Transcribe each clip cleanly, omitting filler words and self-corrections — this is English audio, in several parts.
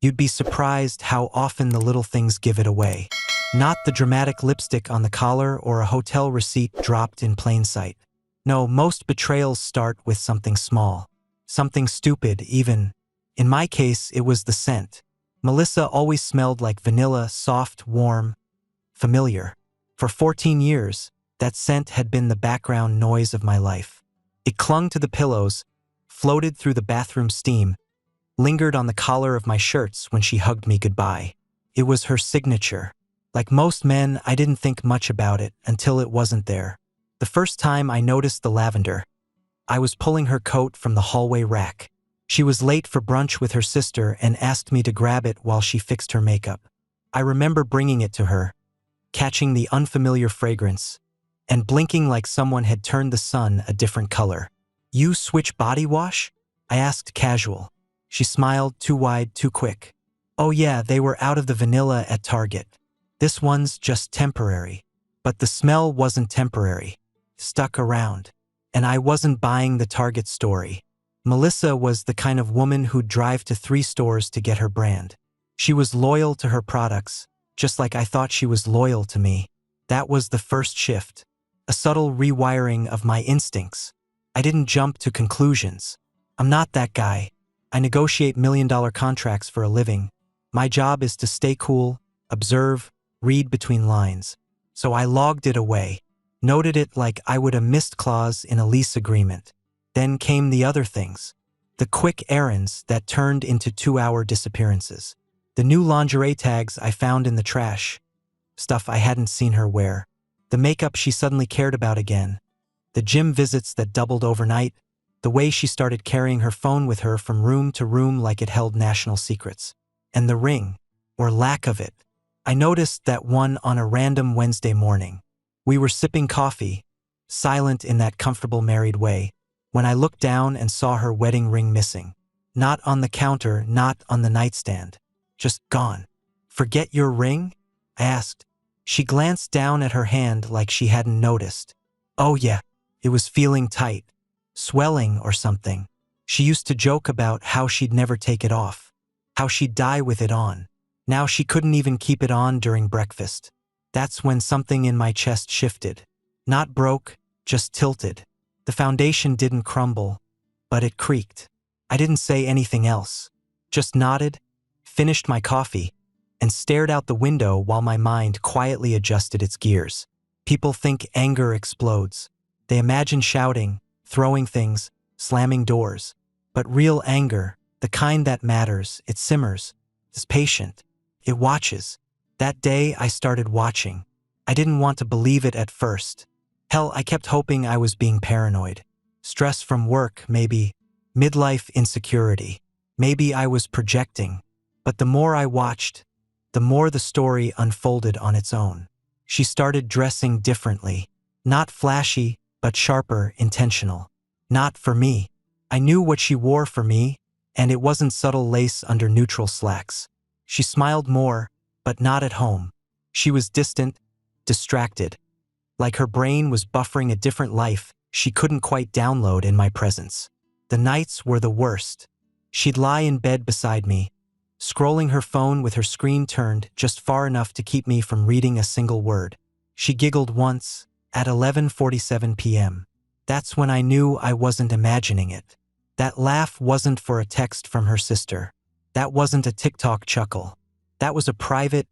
You'd be surprised how often the little things give it away. Not the dramatic lipstick on the collar or a hotel receipt dropped in plain sight. No, most betrayals start with something small. Something stupid, even. In my case, it was the scent. Melissa always smelled like vanilla, soft, warm, familiar. For 14 years, that scent had been the background noise of my life. It clung to the pillows, floated through the bathroom steam, lingered on the collar of my shirts when she hugged me goodbye. It was her signature. Like most men, I didn't think much about it until it wasn't there. The first time I noticed the lavender, I was pulling her coat from the hallway rack. She was late for brunch with her sister and asked me to grab it while she fixed her makeup. I remember bringing it to her, catching the unfamiliar fragrance, and blinking like someone had turned the sun a different color. "You switch body wash?" I asked casual. She smiled, too wide, too quick. "Oh yeah, they were out of the vanilla at Target. This one's just temporary." But the smell wasn't temporary. Stuck around. And I wasn't buying the Target story. Melissa was the kind of woman who'd drive to 3 stores to get her brand. She was loyal to her products, just like I thought she was loyal to me. That was the first shift. A subtle rewiring of my instincts. I didn't jump to conclusions. I'm not that guy. I negotiate million-dollar contracts for a living. My job is to stay cool, observe, read between lines. So I logged it away. Noted it like I would a missed clause in a lease agreement. Then came the other things. The quick errands that turned into 2-hour disappearances. The new lingerie tags I found in the trash. Stuff I hadn't seen her wear. The makeup she suddenly cared about again. The gym visits that doubled overnight. The way she started carrying her phone with her from room to room like it held national secrets. And the ring, or lack of it. I noticed that one on a random Wednesday morning. We were sipping coffee, silent in that comfortable married way, when I looked down and saw her wedding ring missing. Not on the counter, not on the nightstand. Just gone. "Forget your ring?" I asked. She glanced down at her hand like she hadn't noticed. Oh yeah, it was feeling tight. Swelling or something. She used to joke about how she'd never take it off. How she'd die with it on. Now she couldn't even keep it on during breakfast. That's when something in my chest shifted. Not broke, just tilted. The foundation didn't crumble, but it creaked. I didn't say anything else. Just nodded, finished my coffee, and stared out the window while my mind quietly adjusted its gears. People think anger explodes. They imagine shouting, throwing things, slamming doors. But real anger, the kind that matters, it simmers, is patient. It watches. That day, I started watching. I didn't want to believe it at first. Hell, I kept hoping I was being paranoid. Stress from work, maybe. Midlife insecurity. Maybe I was projecting. But the more I watched, the more the story unfolded on its own. She started dressing differently. Not flashy, but sharper, intentional. Not for me. I knew what she wore for me, and it wasn't subtle lace under neutral slacks. She smiled more, but not at home. She was distant, distracted. Like her brain was buffering a different life she couldn't quite download in my presence. The nights were the worst. She'd lie in bed beside me, scrolling her phone with her screen turned just far enough to keep me from reading a single word. She giggled once, at 11:47 p.m. That's when I knew I wasn't imagining it. That laugh wasn't for a text from her sister. That wasn't a TikTok chuckle. That was a private,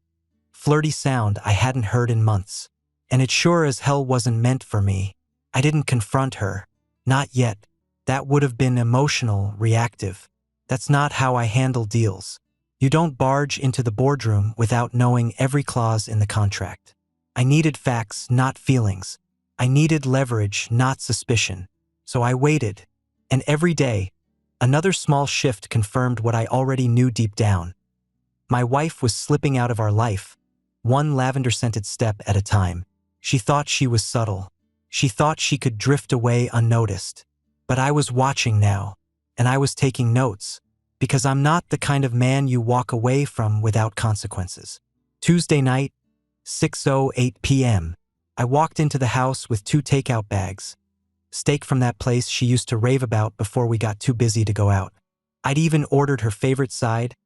flirty sound I hadn't heard in months. And it sure as hell wasn't meant for me. I didn't confront her. Not yet. That would have been emotional, reactive. That's not how I handle deals. You don't barge into the boardroom without knowing every clause in the contract. I needed facts, not feelings. I needed leverage, not suspicion. So I waited. And every day, another small shift confirmed what I already knew deep down. My wife was slipping out of our life, one lavender-scented step at a time. She thought she was subtle. She thought she could drift away unnoticed. But I was watching now, and I was taking notes, because I'm not the kind of man you walk away from without consequences. Tuesday night, 6:08 p.m. I walked into the house with 2 takeout bags. Steak from that place she used to rave about before we got too busy to go out. I'd even ordered her favorite side,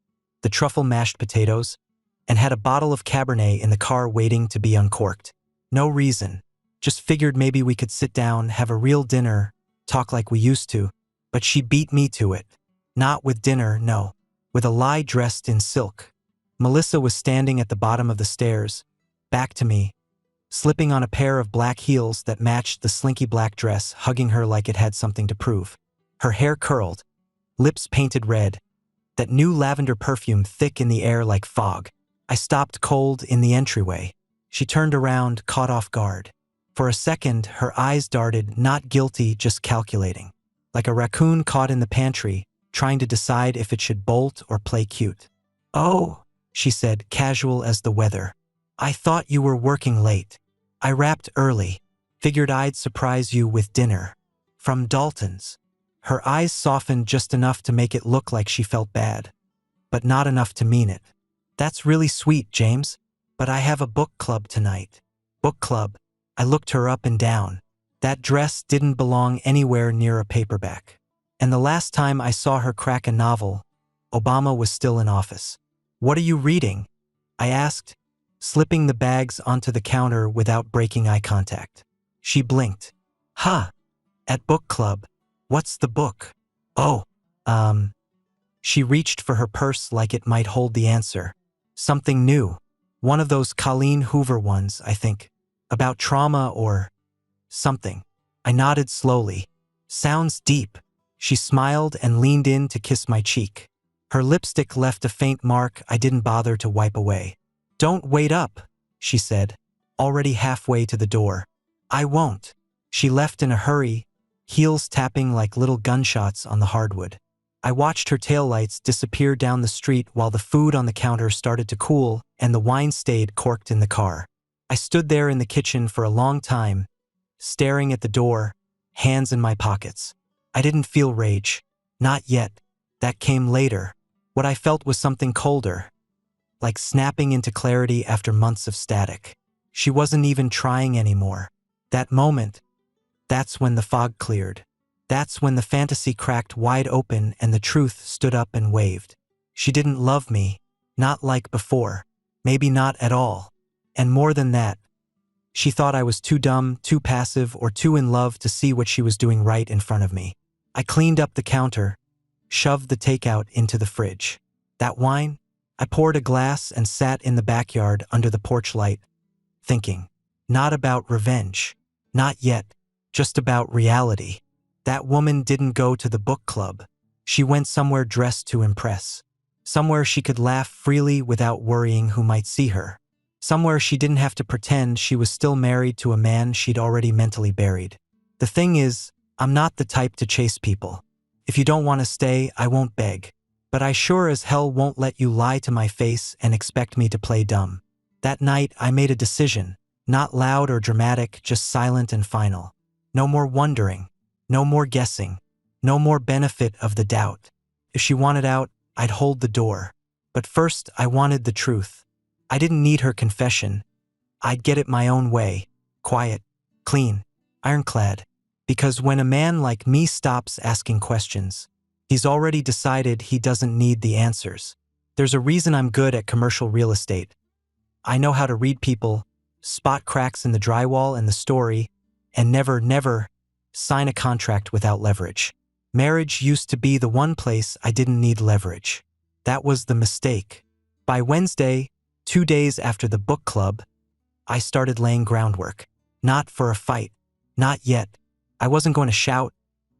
the truffle mashed potatoes, and had a bottle of Cabernet in the car waiting to be uncorked. No reason. Just figured maybe we could sit down, have a real dinner, talk like we used to. But she beat me to it. Not with dinner, no. With a lie dressed in silk. Melissa was standing at the bottom of the stairs, back to me, slipping on a pair of black heels that matched the slinky black dress, hugging her like it had something to prove. Her hair curled, lips painted red, that new lavender perfume thick in the air like fog. I stopped cold in the entryway. She turned around, caught off guard. For a second, her eyes darted, not guilty, just calculating. Like a raccoon caught in the pantry, trying to decide if it should bolt or play cute. "Oh," she said, casual as the weather. "I thought you were working late. I wrapped early. Figured I'd surprise you with dinner. From Dalton's." Her eyes softened just enough to make it look like she felt bad, but not enough to mean it. "That's really sweet, James, but I have a book club tonight." Book club. I looked her up and down. That dress didn't belong anywhere near a paperback. And the last time I saw her crack a novel, Obama was still in office. "What are you reading?" I asked, slipping the bags onto the counter without breaking eye contact. She blinked. "Huh. At book club. What's the book?" "Oh, She reached for her purse like it might hold the answer. "Something new. One of those Colleen Hoover ones, I think. About trauma or something." I nodded slowly. "Sounds deep." She smiled and leaned in to kiss my cheek. Her lipstick left a faint mark I didn't bother to wipe away. "Don't wait up," she said, already halfway to the door. "I won't." She left in a hurry, heels tapping like little gunshots on the hardwood. I watched her taillights disappear down the street while the food on the counter started to cool and the wine stayed corked in the car. I stood there in the kitchen for a long time, staring at the door, hands in my pockets. I didn't feel rage. Not yet. That came later. What I felt was something colder, like snapping into clarity after months of static. She wasn't even trying anymore. That moment, that's when the fog cleared. That's when the fantasy cracked wide open and the truth stood up and waved. She didn't love me, not like before, maybe not at all. And more than that, she thought I was too dumb, too passive, or too in love to see what she was doing right in front of me. I cleaned up the counter, shoved the takeout into the fridge. That wine? I poured a glass and sat in the backyard under the porch light, thinking. Not about revenge. Not yet. Just about reality. That woman didn't go to the book club. She went somewhere dressed to impress. Somewhere she could laugh freely without worrying who might see her. Somewhere she didn't have to pretend she was still married to a man she'd already mentally buried. The thing is, I'm not the type to chase people. If you don't want to stay, I won't beg. But I sure as hell won't let you lie to my face and expect me to play dumb. That night, I made a decision. Not loud or dramatic, just silent and final. No more wondering. No more guessing. No more benefit of the doubt. If she wanted out, I'd hold the door. But first, I wanted the truth. I didn't need her confession. I'd get it my own way. Quiet, clean, ironclad. Because when a man like me stops asking questions, he's already decided he doesn't need the answers. There's a reason I'm good at commercial real estate. I know how to read people, spot cracks in the drywall and the story, and never sign a contract without leverage. Marriage used to be the one place I didn't need leverage. That was the mistake. By Wednesday, 2 days after the book club, I started laying groundwork. Not for a fight. Not yet. I wasn't going to shout,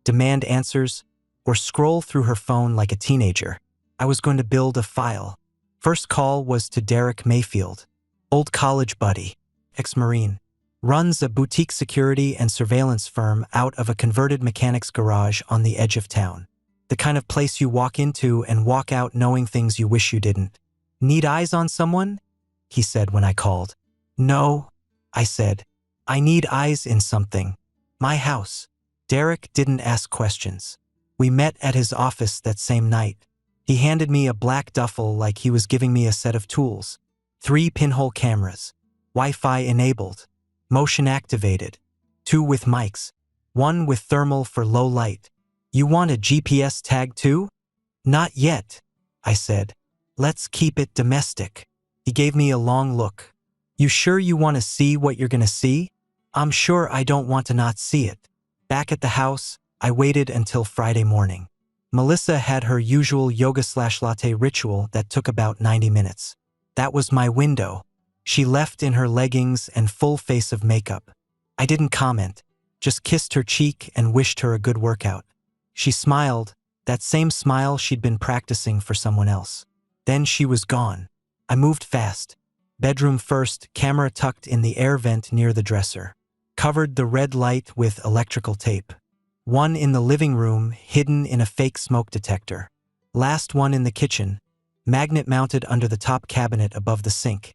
demand answers, or scroll through her phone like a teenager. I was going to build a file. First call was to Derek Mayfield, old college buddy, ex-Marine. Runs a boutique security and surveillance firm out of a converted mechanic's garage on the edge of town. The kind of place you walk into and walk out knowing things you wish you didn't. "Need eyes on someone?" he said when I called. "No," I said. "I need eyes in something. My house." Derek didn't ask questions. We met at his office that same night. He handed me a black duffel like he was giving me a set of tools. 3 pinhole cameras. Wi-Fi enabled. Motion activated. 2 with mics. 1 with thermal for low light. "You want a GPS tag too?" "Not yet," I said. Let's keep it domestic. He gave me a long look. You sure you want to see what you're gonna see? I'm sure I don't want to not see it. Back at the house, I waited until Friday morning. Melissa had her usual yoga/latte ritual that took about 90 minutes. That was my window. She left in her leggings and full face of makeup. I didn't comment, just kissed her cheek and wished her a good workout. She smiled, that same smile she'd been practicing for someone else. Then she was gone. I moved fast. Bedroom first, camera tucked in the air vent near the dresser. Covered the red light with electrical tape. One in the living room, hidden in a fake smoke detector. Last one in the kitchen, magnet mounted under the top cabinet above the sink.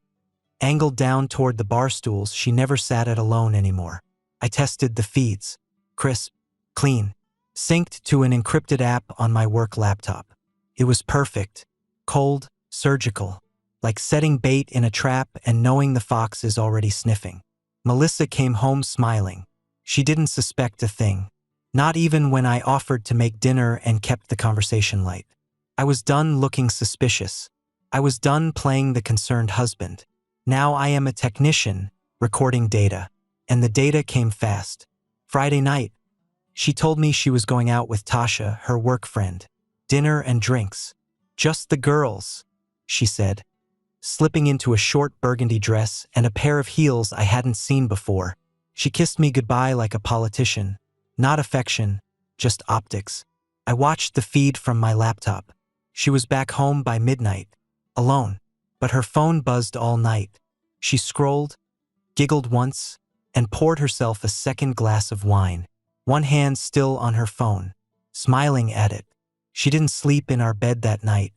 Angled down toward the bar stools, she never sat at alone anymore. I tested the feeds. Crisp, clean, synced to an encrypted app on my work laptop. It was perfect, cold, surgical, like setting bait in a trap and knowing the fox is already sniffing. Melissa came home smiling. She didn't suspect a thing. Not even when I offered to make dinner and kept the conversation light. I was done looking suspicious. I was done playing the concerned husband. Now I am a technician, recording data. And the data came fast. Friday night, she told me she was going out with Tasha, her work friend. Dinner and drinks. Just the girls, she said, slipping into a short burgundy dress and a pair of heels I hadn't seen before. She kissed me goodbye like a politician. Not affection, just optics. I watched the feed from my laptop. She was back home by midnight, alone, but her phone buzzed all night. She scrolled, giggled once, and poured herself a second glass of wine, one hand still on her phone, smiling at it. She didn't sleep in our bed that night.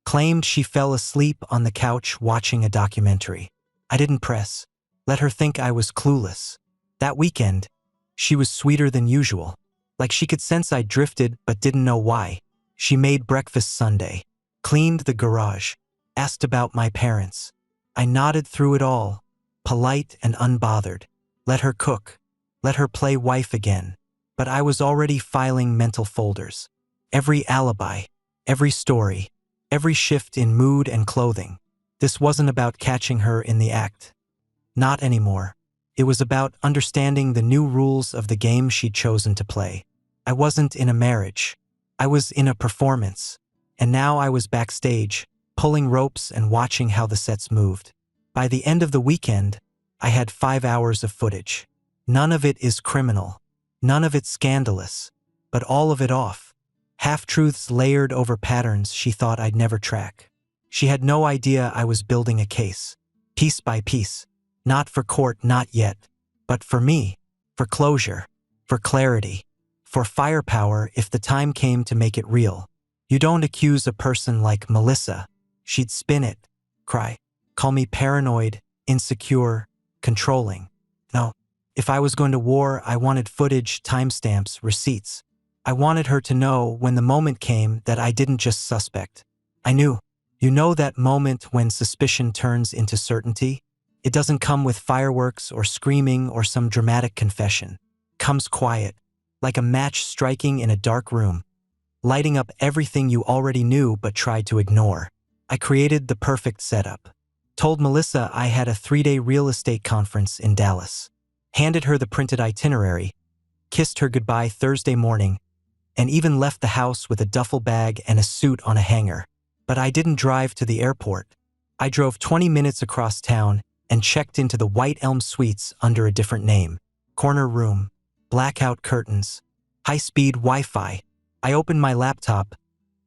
Claimed she fell asleep on the couch watching a documentary. I didn't press. Let her think I was clueless. That weekend, she was sweeter than usual. Like she could sense I drifted but didn't know why. She made breakfast Sunday, cleaned the garage, asked about my parents. I nodded through it all, polite and unbothered. Let her cook. Let her play wife again. But I was already filing mental folders. Every alibi, every story, every shift in mood and clothing. This wasn't about catching her in the act. Not anymore. It was about understanding the new rules of the game she'd chosen to play. I wasn't in a marriage. I was in a performance. And now I was backstage, pulling ropes and watching how the sets moved. By the end of the weekend, I had 5 hours of footage. None of it is criminal. None of it scandalous. But all of it off. Half-truths layered over patterns she thought I'd never track. She had no idea I was building a case. Piece by piece. Not for court, not yet. But for me. For closure. For clarity. For firepower if the time came to make it real. You don't accuse a person like Melissa. She'd spin it. Cry. Call me paranoid, insecure, controlling. No. If I was going to war, I wanted footage, timestamps, receipts. I wanted her to know when the moment came that I didn't just suspect. I knew. You know that moment when suspicion turns into certainty? It doesn't come with fireworks or screaming or some dramatic confession. It comes quiet, like a match striking in a dark room, lighting up everything you already knew but tried to ignore. I created the perfect setup. Told Melissa I had a 3-day real estate conference in Dallas. Handed her the printed itinerary, kissed her goodbye Thursday morning, and even left the house with a duffel bag and a suit on a hanger. But I didn't drive to the airport. I drove 20 minutes across town and checked into the White Elm Suites under a different name. Corner room, blackout curtains, high-speed Wi-Fi. I opened my laptop,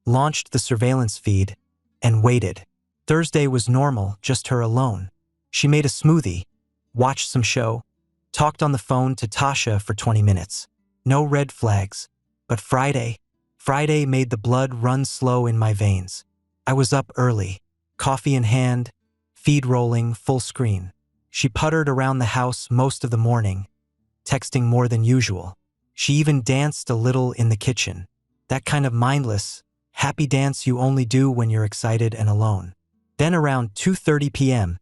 launched the surveillance feed, and waited. Thursday was normal, just her alone. She made a smoothie, watched some show, talked on the phone to Tasha for 20 minutes. No red flags. But Friday made the blood run slow in my veins. I was up early, coffee in hand, feed rolling, full screen. She puttered around the house most of the morning, texting more than usual. She even danced a little in the kitchen. That kind of mindless, happy dance you only do when you're excited and alone. Then around 2:30 p.m.,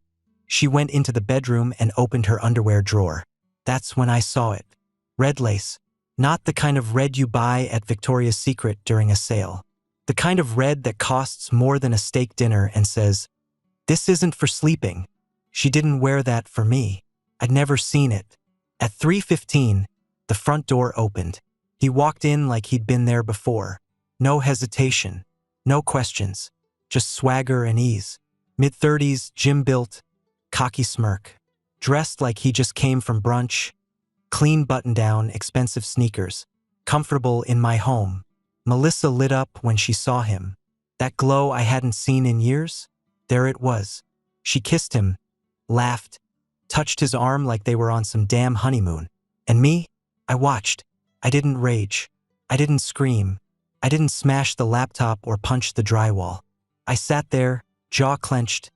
she went into the bedroom and opened her underwear drawer. That's when I saw it. Red lace. Not the kind of red you buy at Victoria's Secret during a sale. The kind of red that costs more than a steak dinner and says, "This isn't for sleeping." She didn't wear that for me. I'd never seen it. At 3:15, the front door opened. He walked in like he'd been there before. No hesitation, no questions, just swagger and ease. Mid-30s, gym-built, cocky smirk. Dressed like he just came from brunch, clean button-down, expensive sneakers. Comfortable in my home. Melissa lit up when she saw him. That glow I hadn't seen in years? There it was. She kissed him, laughed, touched his arm like they were on some damn honeymoon. And me? I watched. I didn't rage. I didn't scream. I didn't smash the laptop or punch the drywall. I sat there, jaw clenched,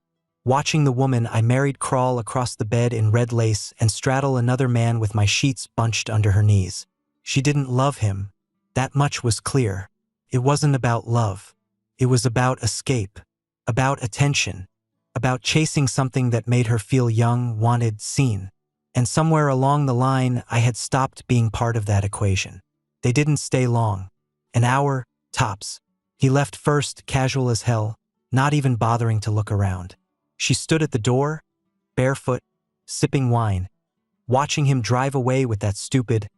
watching the woman I married crawl across the bed in red lace and straddle another man with my sheets bunched under her knees. She didn't love him. That much was clear. It wasn't about love. It was about escape, about attention, about chasing something that made her feel young, wanted, seen. And somewhere along the line, I had stopped being part of that equation. They didn't stay long. An hour, tops. He left first, casual as hell, not even bothering to look around. She stood at the door, barefoot, sipping wine, watching him drive away with that stupid,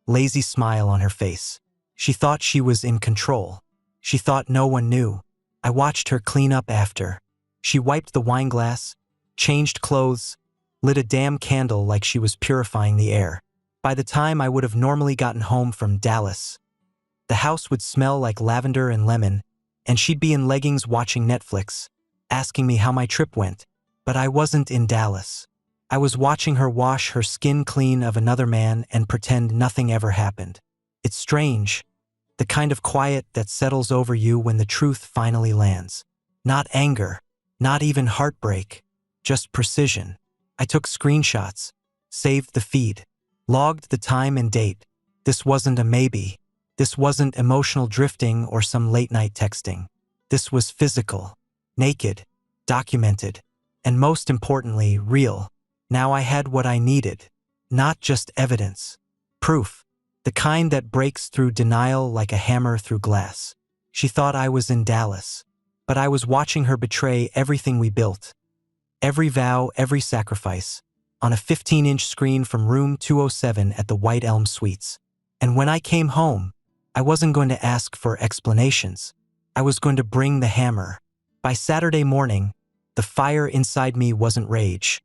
lazy smile on her face. She thought she was in control. She thought no one knew. I watched her clean up after. She wiped the wine glass, changed clothes, lit a damn candle like she was purifying the air. By the time I would have normally gotten home from Dallas, the house would smell like lavender and lemon, and she'd be in leggings watching Netflix, asking me how my trip went. But I wasn't in Dallas. I was watching her wash her skin clean of another man and pretend nothing ever happened. It's strange, the kind of quiet that settles over you when the truth finally lands. Not anger, not even heartbreak, just precision. I took screenshots, saved the feed, logged the time and date. This wasn't a maybe. This wasn't emotional drifting or some late-night texting. This was physical, naked, documented, and most importantly, real. Now I had what I needed. Not just evidence. Proof. The kind that breaks through denial like a hammer through glass. She thought I was in Dallas, but I was watching her betray everything we built. Every vow, every sacrifice, on a 15-inch screen from room 207 at the White Elm Suites. And when I came home, I wasn't going to ask for explanations. I was going to bring the hammer. By Saturday morning, the fire inside me wasn't rage.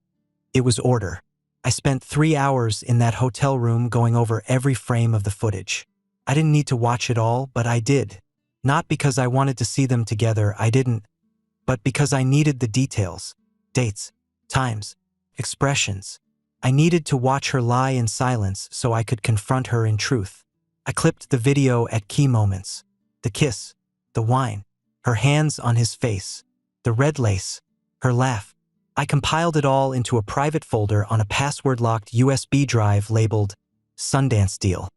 It was order. I spent 3 hours in that hotel room going over every frame of the footage. I didn't need to watch it all, but I did. Not because I wanted to see them together, I didn't, but because I needed the details. Dates, times, expressions. I needed to watch her lie in silence so I could confront her in truth. I clipped the video at key moments. The kiss, the wine, her hands on his face, the red lace, her laugh. I compiled it all into a private folder on a password-locked USB drive labeled Sundance Deal.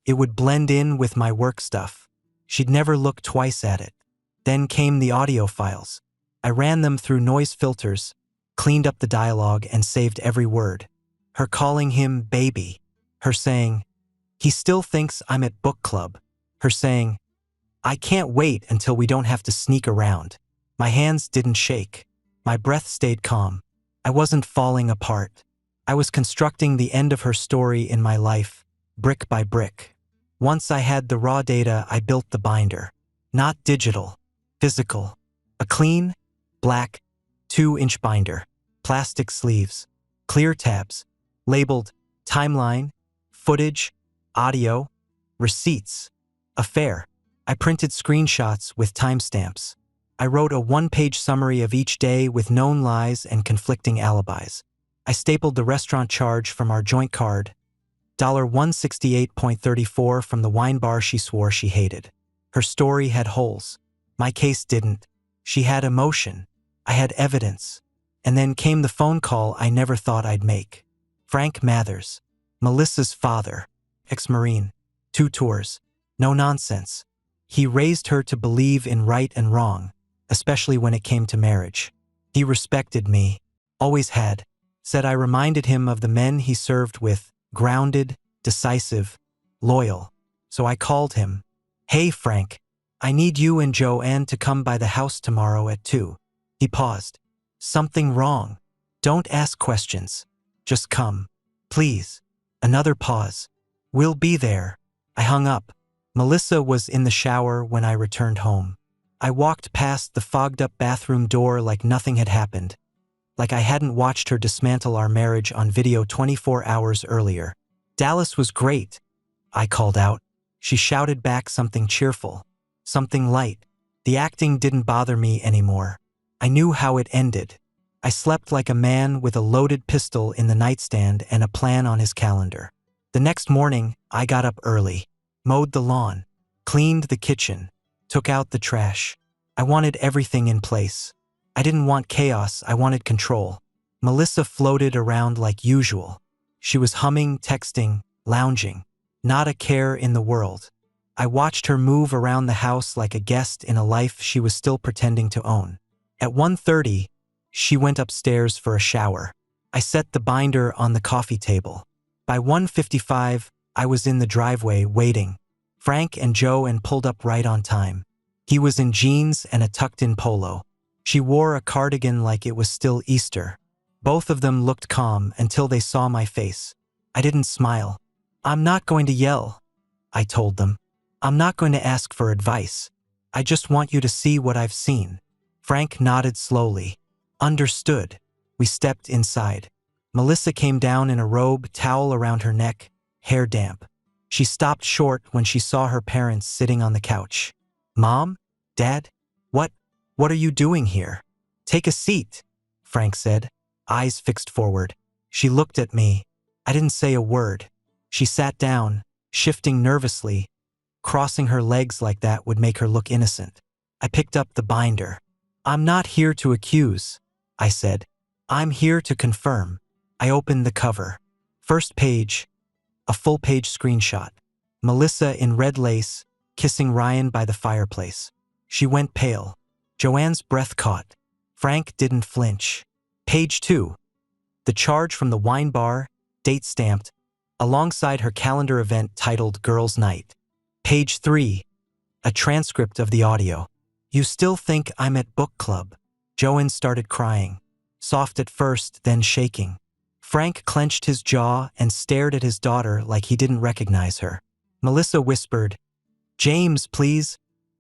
It would blend in with my work stuff. She'd never look twice at it. Then came the audio files. I ran them through noise filters, cleaned up the dialogue, and saved every word. Her calling him baby. Her saying, "He still thinks I'm at book club." Her saying, "I can't wait until we don't have to sneak around." My hands didn't shake. My breath stayed calm. I wasn't falling apart. I was constructing the end of her story in my life, brick by brick. Once I had the raw data, I built the binder. Not digital, physical. A clean, black, 2-inch binder. Plastic sleeves. Clear tabs. Labeled timeline, footage, audio, receipts, affair. I printed screenshots with timestamps. I wrote a 1-page summary of each day with known lies and conflicting alibis. I stapled the restaurant charge from our joint card, $168.34 from the wine bar she swore she hated. Her story had holes. My case didn't. She had emotion. I had evidence. And then came the phone call I never thought I'd make. Frank Mathers, Melissa's father, ex-Marine, 2 tours, no nonsense. He raised her to believe in right and wrong, especially when it came to marriage. He respected me, always had, said I reminded him of the men he served with, grounded, decisive, loyal. So I called him. "Hey, Frank, I need you and Joanne to come by the house tomorrow at 2. He paused. Something wrong? Don't ask questions. Just come. Please. Another pause. We'll be there. I hung up. Melissa was in the shower when I returned home. I walked past the fogged-up bathroom door like nothing had happened, like I hadn't watched her dismantle our marriage on video 24 hours earlier. Dallas was great, I called out. She shouted back something cheerful, something light. The acting didn't bother me anymore. I knew how it ended. I slept like a man with a loaded pistol in the nightstand and a plan on his calendar. The next morning, I got up early, mowed the lawn, cleaned the kitchen, took out the trash. I wanted everything in place. I didn't want chaos, I wanted control. Melissa floated around like usual. She was humming, texting, lounging. Not a care in the world. I watched her move around the house like a guest in a life she was still pretending to own. At 1:30, she went upstairs for a shower. I set the binder on the coffee table. By 1:55, I was in the driveway waiting. Frank and Joanne pulled up right on time. He was in jeans and a tucked-in polo. She wore a cardigan like it was still Easter. Both of them looked calm until they saw my face. I didn't smile. I'm not going to yell, I told them. I'm not going to ask for advice. I just want you to see what I've seen. Frank nodded slowly. Understood. We stepped inside. Melissa came down in a robe, towel around her neck, hair damp. She stopped short when she saw her parents sitting on the couch. Mom? Dad? What are you doing here? Take a seat, Frank said, eyes fixed forward. She looked at me. I didn't say a word. She sat down, shifting nervously. Crossing her legs like that would make her look innocent. I picked up the binder. I'm not here to accuse, I said. I'm here to confirm. I opened the cover. First page, a full-page screenshot. Melissa in red lace, kissing Ryan by the fireplace. She went pale. Joanne's breath caught. Frank didn't flinch. Page 2. The charge from the wine bar, date stamped, alongside her calendar event titled Girls' Night. Page 3. A transcript of the audio. You still think I'm at book club? Joanne started crying. Soft at first, then shaking. Frank clenched his jaw and stared at his daughter like he didn't recognize her. Melissa whispered, James, please.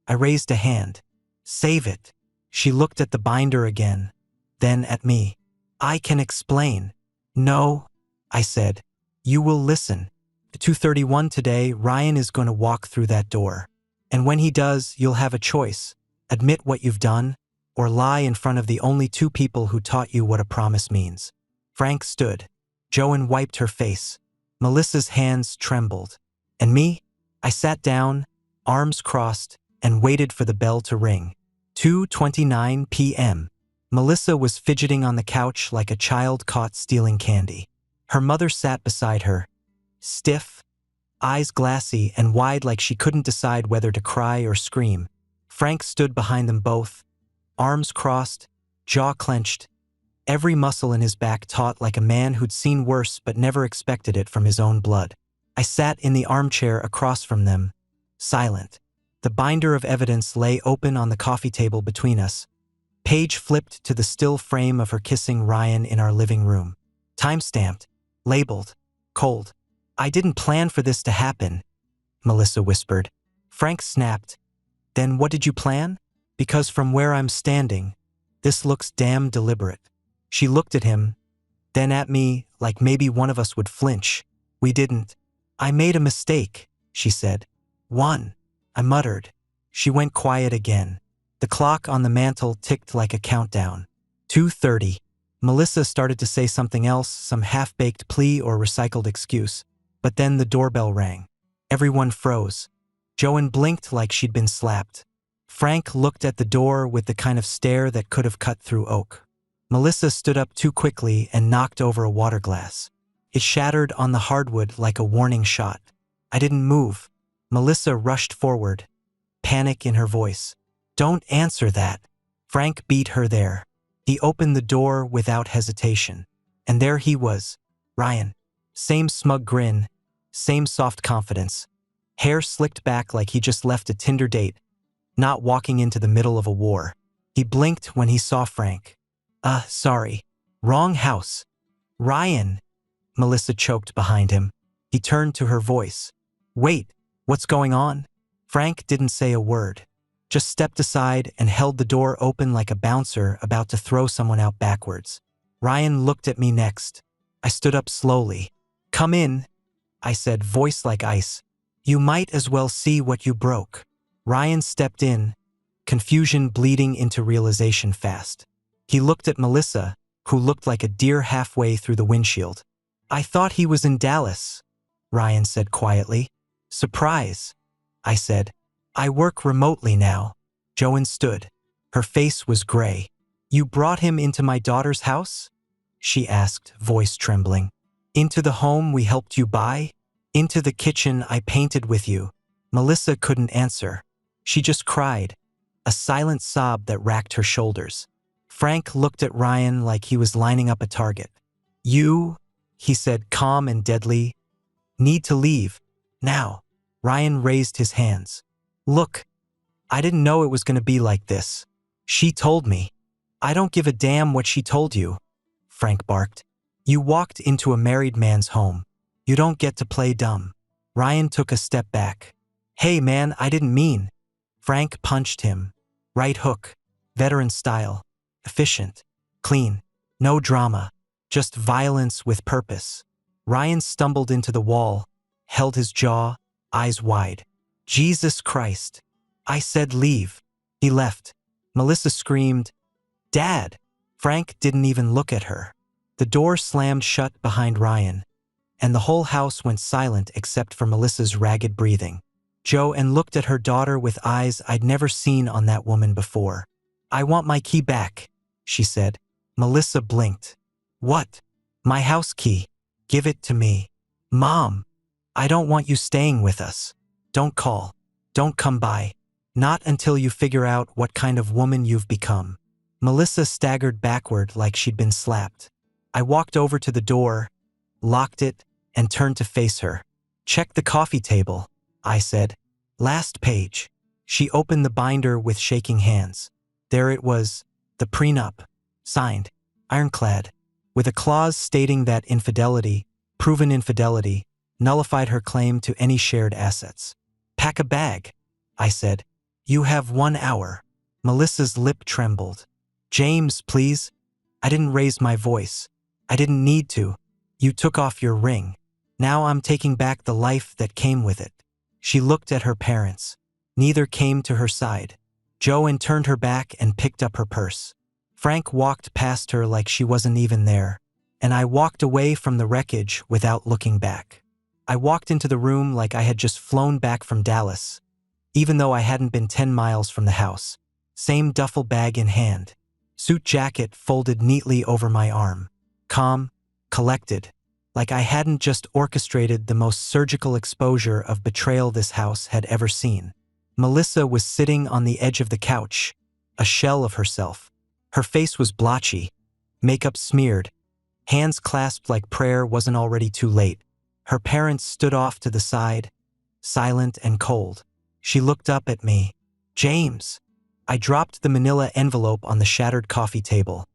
I raised a hand. Save it. She looked at the binder again, then at me. I can explain. No, I said. You will listen. At 2:31 today, Ryan is going to walk through that door. And when he does, you'll have a choice. Admit what you've done, or lie in front of the only two people who taught you what a promise means. Frank stood. Joanne wiped her face. Melissa's hands trembled. And me? I sat down, arms crossed, and waited for the bell to ring. 2:29 p.m. Melissa was fidgeting on the couch like a child caught stealing candy. Her mother sat beside her, stiff, eyes glassy and wide like she couldn't decide whether to cry or scream. Frank stood behind them both, arms crossed, jaw clenched, every muscle in his back taut like a man who'd seen worse but never expected it from his own blood. I sat in the armchair across from them, silent. The binder of evidence lay open on the coffee table between us. Page flipped to the still frame of her kissing Ryan in our living room. Time-stamped, labeled, cold. I didn't plan for this to happen, Melissa whispered. Frank snapped. Then what did you plan? Because from where I'm standing, this looks damn deliberate. She looked at him, then at me like maybe one of us would flinch. We didn't. I made a mistake, she said. One. I muttered. She went quiet again. The clock on the mantel ticked like a countdown. 2:30. Melissa started to say something else, some half-baked plea or recycled excuse. But then the doorbell rang. Everyone froze. Joanne blinked like she'd been slapped. Frank looked at the door with the kind of stare that could have cut through oak. Melissa stood up too quickly and knocked over a water glass. It shattered on the hardwood like a warning shot. I didn't move. Melissa rushed forward, panic in her voice. Don't answer that. Frank beat her there. He opened the door without hesitation. And there he was, Ryan. Same smug grin, same soft confidence. Hair slicked back like he just left a Tinder date. not walking into the middle of a war. He blinked when he saw Frank. Sorry. Wrong house. Ryan, Melissa choked behind him. He turned to her voice. Wait, what's going on? Frank didn't say a word, just stepped aside and held the door open like a bouncer about to throw someone out backwards. Ryan looked at me next. I stood up slowly. Come in, I said, voice like ice. You might as well see what you broke. Ryan stepped in, confusion bleeding into realization fast. He looked at Melissa, who looked like a deer halfway through the windshield. I thought he was in Dallas, Ryan said quietly. Surprise, I said. I work remotely now. Joan stood. Her face was gray. You brought him into my daughter's house? She asked, voice trembling. Into the home we helped you buy? Into the kitchen I painted with you? Melissa couldn't answer. She just cried, a silent sob that racked her shoulders. Frank looked at Ryan like he was lining up a target. You, he said, calm and deadly, need to leave. Now. Ryan raised his hands. Look, I didn't know it was going to be like this. She told me. I don't give a damn what she told you, Frank barked. You walked into a married man's home. You don't get to play dumb. Ryan took a step back. Hey man, I didn't mean. Frank punched him. Right hook. Veteran style. Efficient. Clean. No drama. Just violence with purpose. Ryan stumbled into the wall, held his jaw, eyes wide. Jesus Christ. I said leave. He left. Melissa screamed, Dad! Frank didn't even look at her. The door slammed shut behind Ryan, and the whole house went silent except for Melissa's ragged breathing. Joan looked at her daughter with eyes I'd never seen on that woman before. I want my key back, she said. Melissa blinked. What? My house key. Give it to me. Mom, I don't want you staying with us. Don't call. Don't come by. Not until you figure out what kind of woman you've become. Melissa staggered backward like she'd been slapped. I walked over to the door, locked it, and turned to face her. Check the coffee table, I said. Last page. She opened the binder with shaking hands. There it was, the prenup, signed, ironclad, with a clause stating that infidelity, proven infidelity, nullified her claim to any shared assets. Pack a bag, I said. You have 1 hour. Melissa's lip trembled. James, please. I didn't raise my voice. I didn't need to. You took off your ring. Now I'm taking back the life that came with it. She looked at her parents. Neither came to her side. Joan turned her back and picked up her purse. Frank walked past her like she wasn't even there, and I walked away from the wreckage without looking back. I walked into the room like I had just flown back from Dallas, even though I hadn't been 10 miles from the house. Same duffel bag in hand. Suit jacket folded neatly over my arm. Calm, collected, like I hadn't just orchestrated the most surgical exposure of betrayal this house had ever seen. Melissa was sitting on the edge of the couch, a shell of herself. Her face was blotchy, makeup smeared, hands clasped like prayer wasn't already too late. Her parents stood off to the side, silent and cold. She looked up at me. James. I dropped the manila envelope on the shattered coffee table.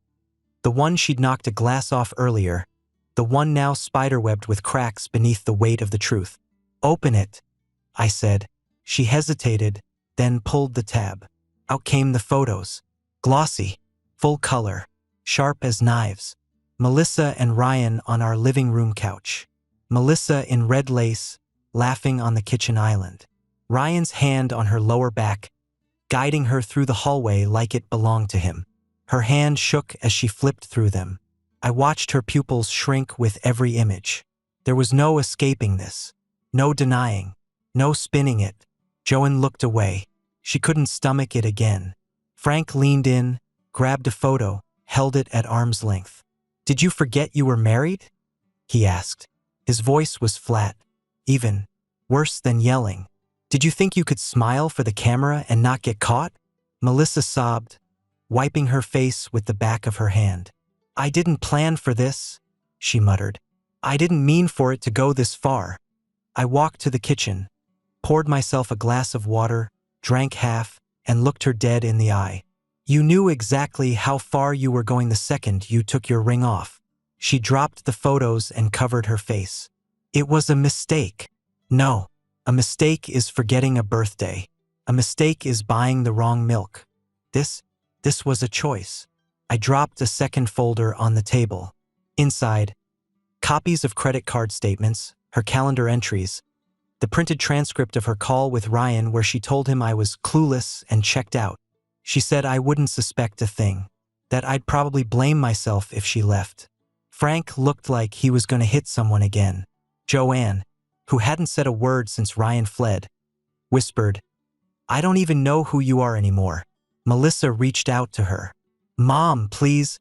The one she'd knocked a glass off earlier, the one now spiderwebbed with cracks beneath the weight of the truth. Open it, I said. She hesitated, then pulled the tab. Out came the photos. Glossy, full color, sharp as knives. Melissa and Ryan on our living room couch. Melissa in red lace, laughing on the kitchen island. Ryan's hand on her lower back, guiding her through the hallway like it belonged to him. Her hand shook as she flipped through them. I watched her pupils shrink with every image. There was no escaping this. No denying. No spinning it. Joan looked away. She couldn't stomach it again. Frank leaned in, grabbed a photo, held it at arm's length. Did you forget you were married? He asked. His voice was flat, even, worse than yelling. Did you think you could smile for the camera and not get caught? Melissa sobbed, wiping her face with the back of her hand. I didn't plan for this, she muttered. I didn't mean for it to go this far. I walked to the kitchen, poured myself a glass of water, drank half, and looked her dead in the eye. You knew exactly how far you were going the second you took your ring off. She dropped the photos and covered her face. It was a mistake. No, a mistake is forgetting a birthday. A mistake is buying the wrong milk. This was a choice. I dropped a second folder on the table. Inside, copies of credit card statements, her calendar entries, the printed transcript of her call with Ryan where she told him I was clueless and checked out. She said I wouldn't suspect a thing, that I'd probably blame myself if she left. Frank looked like he was going to hit someone again. Joanne, who hadn't said a word since Ryan fled, whispered, "I don't even know who you are anymore." Melissa reached out to her. "Mom, please."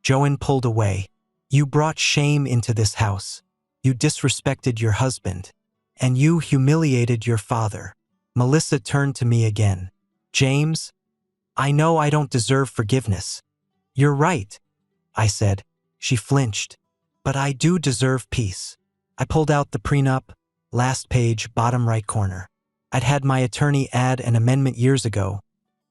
Joanne pulled away. "You brought shame into this house. You disrespected your husband. And you humiliated your father." Melissa turned to me again. "James, I know I don't deserve forgiveness." "You're right," I said. She flinched. "But I do deserve peace." I pulled out the prenup, last page, bottom right corner. I'd had my attorney add an amendment years ago,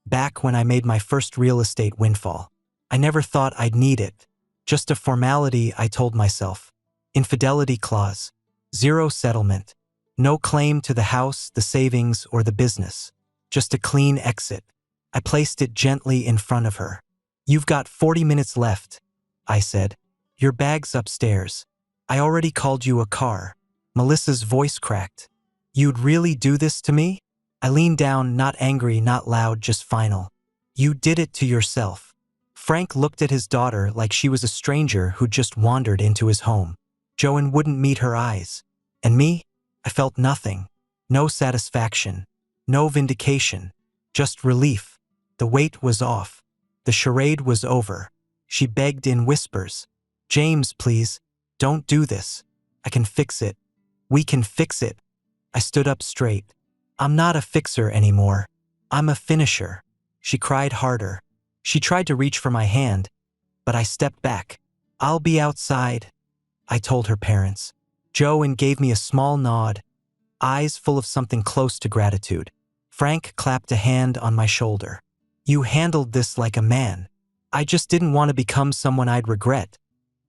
back when I made my first real estate windfall. I never thought I'd need it. Just a formality, I told myself. Infidelity clause. Zero settlement. No claim to the house, the savings, or the business. Just a clean exit. I placed it gently in front of her. "You've got 40 minutes left," I said. "Your bag's upstairs. I already called you a car." Melissa's voice cracked. "You'd really do this to me?" I leaned down, not angry, not loud, just final. "You did it to yourself." Frank looked at his daughter like she was a stranger who just wandered into his home. Joanne wouldn't meet her eyes. And me? I felt nothing. No satisfaction. No vindication. Just relief. The weight was off. The charade was over. She begged in whispers. "James, please, don't do this. I can fix it. We can fix it." I stood up straight. "I'm not a fixer anymore. I'm a finisher." She cried harder. She tried to reach for my hand, but I stepped back. "I'll be outside," I told her parents. Joanne gave me a small nod, eyes full of something close to gratitude. Frank clapped a hand on my shoulder. "You handled this like a man." "I just didn't want to become someone I'd regret,"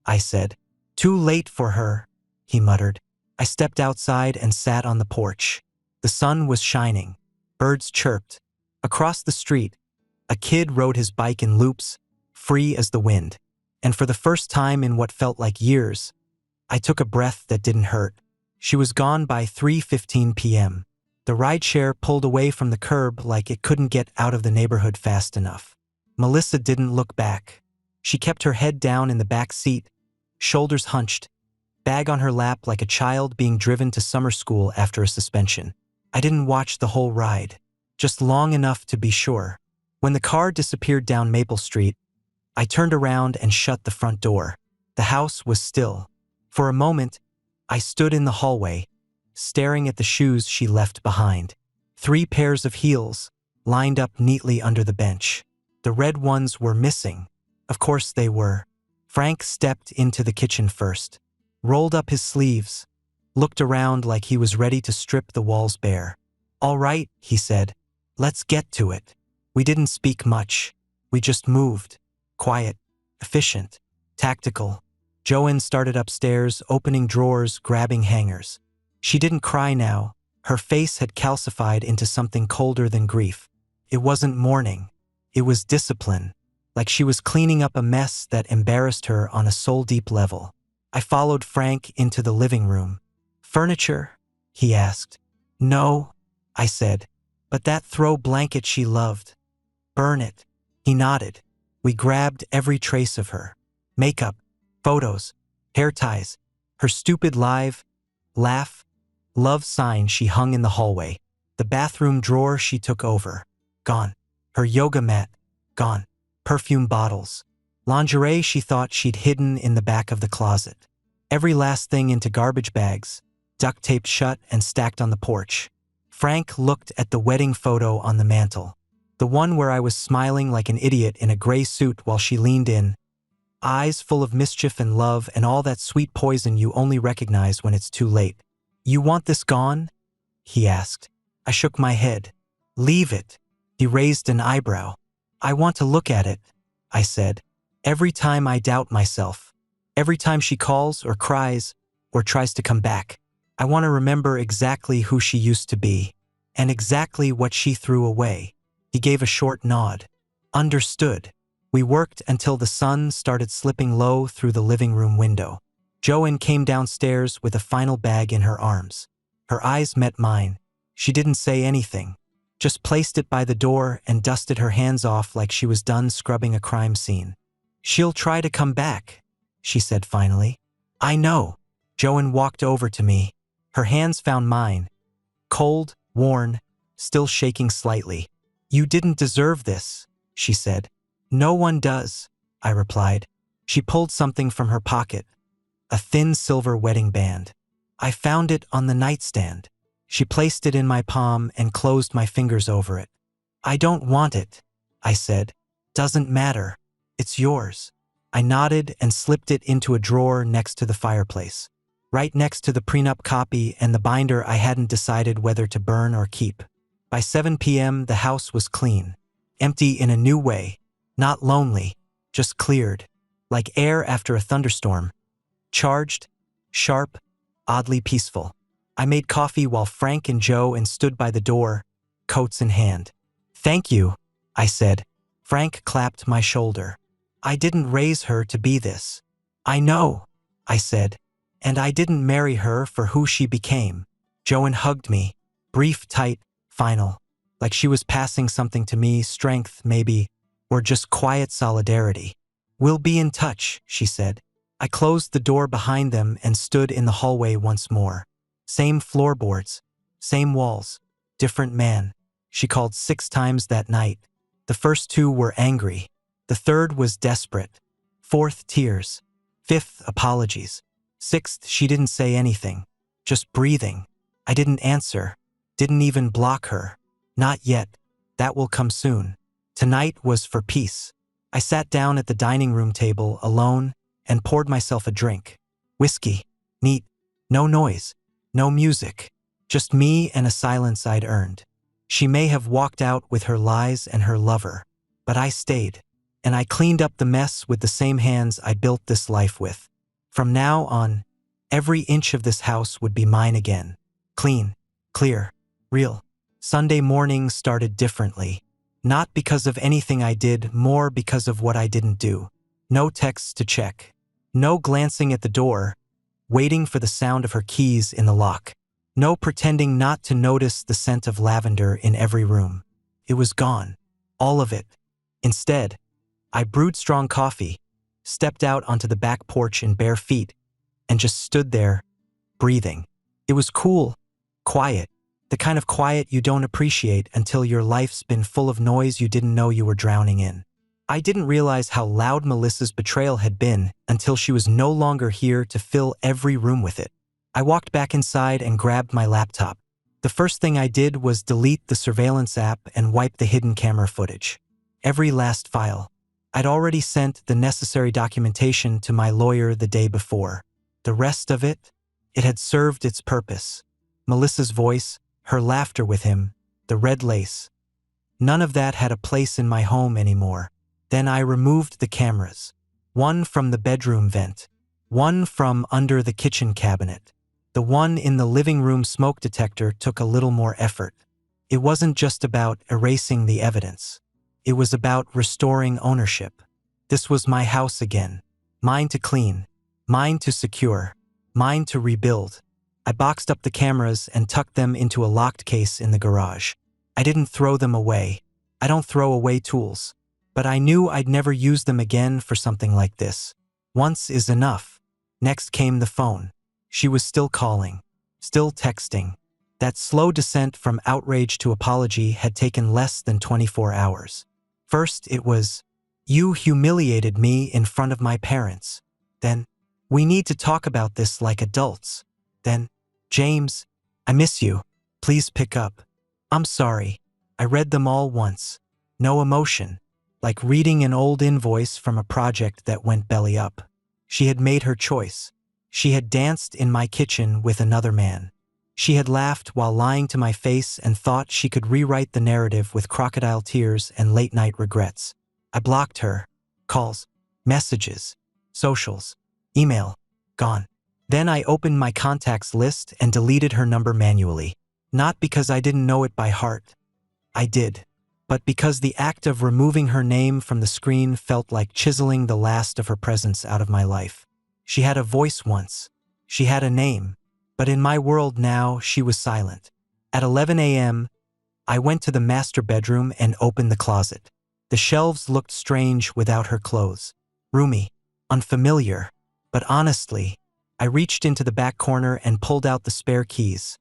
I said. "Too late for her," he muttered. I stepped outside and sat on the porch. The sun was shining. Birds chirped. Across the street, a kid rode his bike in loops, free as the wind. And for the first time in what felt like years, I took a breath that didn't hurt. She was gone by 3:15 p.m. The rideshare pulled away from the curb like it couldn't get out of the neighborhood fast enough. Melissa didn't look back. She kept her head down in the back seat, shoulders hunched, bag on her lap like a child being driven to summer school after a suspension. I didn't watch the whole ride, just long enough to be sure. When the car disappeared down Maple Street, I turned around and shut the front door. The house was still. For a moment, I stood in the hallway, staring at the shoes she left behind. 3 pairs of heels, lined up neatly under the bench. The red ones were missing. Of course they were. Frank stepped into the kitchen first, rolled up his sleeves, looked around like he was ready to strip the walls bare. "All right," he said. "Let's get to it." We didn't speak much. We just moved. Quiet, efficient, tactical. Joanne started upstairs, opening drawers, grabbing hangers. She didn't cry now. Her face had calcified into something colder than grief. It wasn't mourning. It was discipline, like she was cleaning up a mess that embarrassed her on a soul-deep level. I followed Frank into the living room. "Furniture?" he asked. "No," I said, "but that throw blanket she loved. Burn it." He nodded. We grabbed every trace of her. Makeup, photos, hair ties, her stupid laugh, love sign she hung in the hallway. The bathroom drawer she took over. Gone. Her yoga mat. Gone. Perfume bottles. Lingerie she thought she'd hidden in the back of the closet. Every last thing into garbage bags, duct taped shut and stacked on the porch. Frank looked at the wedding photo on the mantel. The one where I was smiling like an idiot in a gray suit while she leaned in. Eyes full of mischief and love and all that sweet poison you only recognize when it's too late. "You want this gone?" he asked. I shook my head. "Leave it." He raised an eyebrow. I want to look at it, I said. Every time I doubt myself. Every time she calls or cries or tries to come back. I want to remember exactly who she used to be and exactly what she threw away. He gave a short nod. Understood. We worked until the sun started slipping low through the living room window. Joanne came downstairs with a final bag in her arms. Her eyes met mine. She didn't say anything, just placed it by the door and dusted her hands off like she was done scrubbing a crime scene. She'll try to come back, she said finally. I know. Joanne walked over to me. Her hands found mine. Cold, worn, still shaking slightly. You didn't deserve this, she said. No one does, I replied. She pulled something from her pocket. A thin silver wedding band. I found it on the nightstand. She placed it in my palm and closed my fingers over it. I don't want it, I said. Doesn't matter. It's yours. I nodded and slipped it into a drawer next to the fireplace, right next to the prenup copy and the binder I hadn't decided whether to burn or keep. By 7 p.m., the house was clean, empty in a new way, not lonely, just cleared, like air after a thunderstorm. Charged, sharp, oddly peaceful. I made coffee while Frank and Joe stood by the door, coats in hand. Thank you, I said. Frank clapped my shoulder. I didn't raise her to be this. I know, I said. And I didn't marry her for who she became. Joanne hugged me, brief, tight, final, like she was passing something to me, strength maybe, or just quiet solidarity. We'll be in touch, she said. I closed the door behind them and stood in the hallway once more. Same floorboards, same walls, different man. She called 6 times that night. The first 2 were angry. The third was desperate. 4th, tears. 5th, apologies. 6th, she didn't say anything, just breathing. I didn't answer, didn't even block her. Not yet. That will come soon. Tonight was for peace. I sat down at the dining room table alone and poured myself a drink. Whiskey. Neat. No noise. No music. Just me and a silence I'd earned. She may have walked out with her lies and her lover, but I stayed. And I cleaned up the mess with the same hands I built this life with. From now on, every inch of this house would be mine again. Clean, clear, real. Sunday morning started differently. Not because of anything I did, more because of what I didn't do. No texts to check. No glancing at the door, waiting for the sound of her keys in the lock. No pretending not to notice the scent of lavender in every room. It was gone. All of it. Instead, I brewed strong coffee, stepped out onto the back porch in bare feet, and just stood there, breathing. It was cool, quiet, the kind of quiet you don't appreciate until your life's been full of noise you didn't know you were drowning in. I didn't realize how loud Melissa's betrayal had been until she was no longer here to fill every room with it. I walked back inside and grabbed my laptop. The first thing I did was delete the surveillance app and wipe the hidden camera footage. Every last file. I'd already sent the necessary documentation to my lawyer the day before. The rest of it had served its purpose. Melissa's voice, her laughter with him, the red lace. None of that had a place in my home anymore. Then I removed the cameras. One from the bedroom vent. One from under the kitchen cabinet. The one in the living room smoke detector took a little more effort. It wasn't just about erasing the evidence. It was about restoring ownership. This was my house again. Mine to clean. Mine to secure. Mine to rebuild. I boxed up the cameras and tucked them into a locked case in the garage. I didn't throw them away. I don't throw away tools. But I knew I'd never use them again for something like this. Once is enough. Next came the phone. She was still calling. Still texting. That slow descent from outrage to apology had taken less than 24 hours. First it was, "You humiliated me in front of my parents." Then, "We need to talk about this like adults." Then, "James, I miss you. Please pick up." "I'm sorry." I read them all once. No emotion. Like reading an old invoice from a project that went belly up. She had made her choice. She had danced in my kitchen with another man. She had laughed while lying to my face and thought she could rewrite the narrative with crocodile tears and late-night regrets. I blocked her. Calls, messages, socials, email, gone. Then I opened my contacts list and deleted her number manually. Not because I didn't know it by heart. I did. But because the act of removing her name from the screen felt like chiseling the last of her presence out of my life. She had a voice once. She had a name. But in my world now, she was silent. At 11 a.m., I went to the master bedroom and opened the closet. The shelves looked strange without her clothes. Roomy, unfamiliar. But honestly, I reached into the back corner and pulled out the spare keys.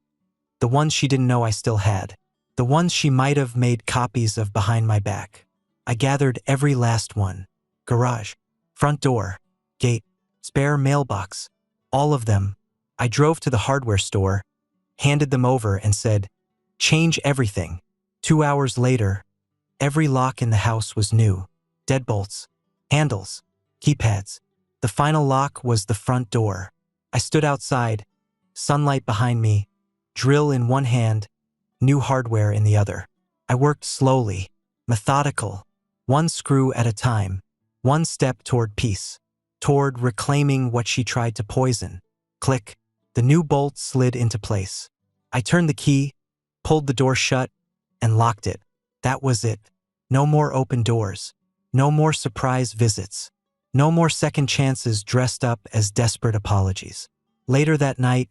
The ones she didn't know I still had. The ones she might have made copies of behind my back. I gathered every last one. Garage, front door, gate, spare mailbox. All of them. I drove to the hardware store, handed them over and said, "Change everything." 2 hours later, every lock in the house was new. Deadbolts, handles, keypads. The final lock was the front door. I stood outside, sunlight behind me, drill in one hand, new hardware in the other. I worked slowly, methodical, one screw at a time, one step toward peace, toward reclaiming what she tried to poison. Click. The new bolt slid into place. I turned the key, pulled the door shut, and locked it. That was it. No more open doors. No more surprise visits. No more second chances dressed up as desperate apologies. Later that night,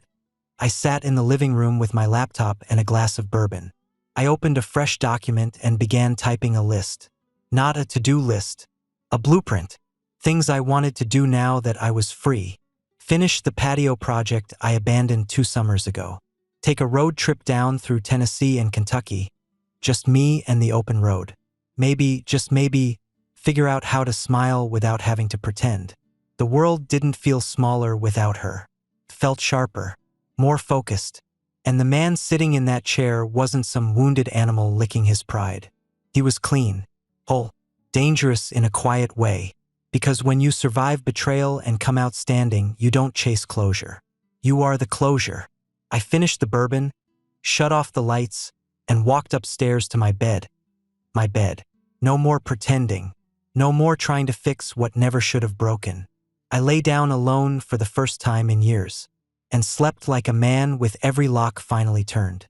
I sat in the living room with my laptop and a glass of bourbon. I opened a fresh document and began typing a list. Not a to-do list. A blueprint. Things I wanted to do now that I was free. Finish the patio project I abandoned 2 summers ago. Take a road trip down through Tennessee and Kentucky. Just me and the open road. Maybe, just maybe, figure out how to smile without having to pretend. The world didn't feel smaller without her. It felt sharper, more focused. And the man sitting in that chair wasn't some wounded animal licking his pride. He was clean, whole, dangerous in a quiet way. Because when you survive betrayal and come out standing, you don't chase closure. You are the closure. I finished the bourbon, shut off the lights, and walked upstairs to my bed. My bed. No more pretending. No more trying to fix what never should have broken. I lay down alone for the first time in years, and slept like a man with every lock finally turned.